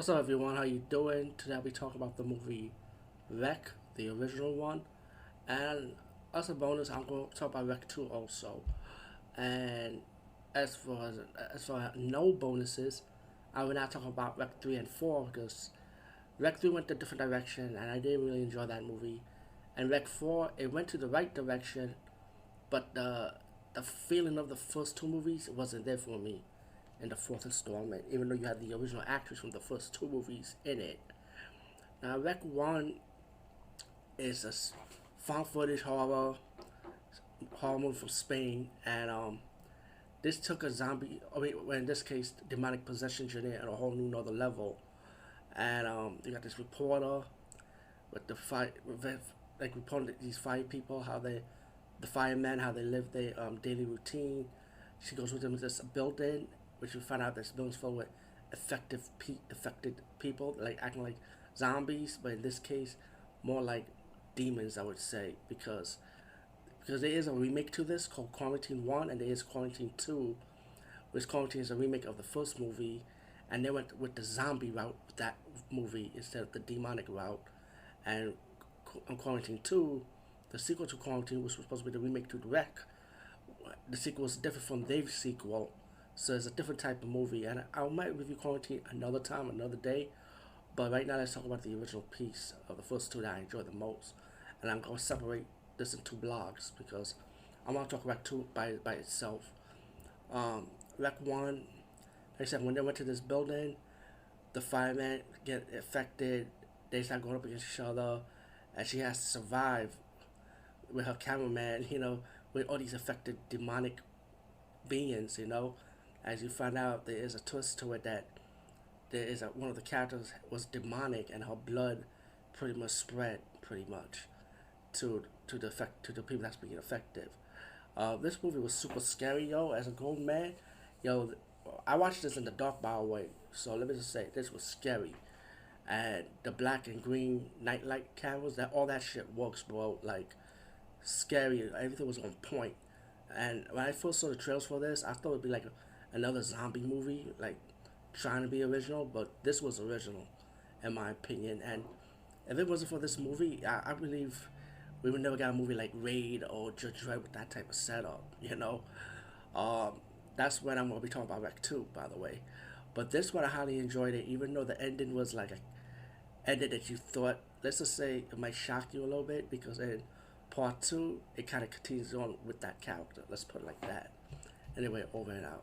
What's up, everyone? How you doing? Today we talk about the movie Wreck, the original one, and as a bonus, I'm going to talk about Wreck 2 also. And as for no bonuses, I will not talk about Wreck 3 and 4 because Wreck 3 went a different direction, and I didn't really enjoy that movie. And Wreck 4, it went to the right direction, but the feeling of the first two movies wasn't there for me in the fourth installment, even though you had the original actors from the first two movies in it. Now, Rec 1 is a found footage horror movie from Spain, and this took a zombie, well, in this case, demonic possession journey at a whole new another level. And you got this reporter with the fight, like reporting these five people, the firemen, how they live their daily routine. She goes with them to this building, which we find out this building's filled with affected people, like acting like zombies, but in this case, more like demons, I would say, because there is a remake to this called Quarantine One, and there is Quarantine Two, which Quarantine is a remake of the first movie, and they went with the zombie route with that movie instead of the demonic route, and on Quarantine Two, the sequel to Quarantine, which was supposed to be the remake to the Wreck, the sequel is different from their sequel, so it's a different type of movie. And I might review Quarantine another time, another day. But right now, let's talk about the original piece of the first two that I enjoyed the most. And I'm going to separate this into blogs because I want to talk about two by itself. Rec 1, like I said, when they went to this building, the firemen get affected. They start going up against each other. And she has to survive with her cameraman, with all these affected demonic beings, As you find out, there is a twist to it that one of the characters was demonic, and her blood pretty much spread pretty much to the people that's being affected. This movie was super scary, yo. As a grown man, yo, I watched this in the dark, by the way. So let me just say, this was scary, and the black and green nightlight cameras, that all that shit works, bro. Like scary, everything was on point. And when I first saw the trailers for this, I thought it'd be like another zombie movie, like trying to be original, but this was original, in my opinion. And if it wasn't for this movie, I believe we would never get a movie like Raid or Judge Dredd with that type of setup. Um, that's when I'm gonna be talking about Rec 2, by the way. But this one I highly enjoyed it, even though the ending was like a ending that you thought, let's just say, it might shock you a little bit, because in part two it kind of continues on with that character. Let's put it like that. Anyway, over and out.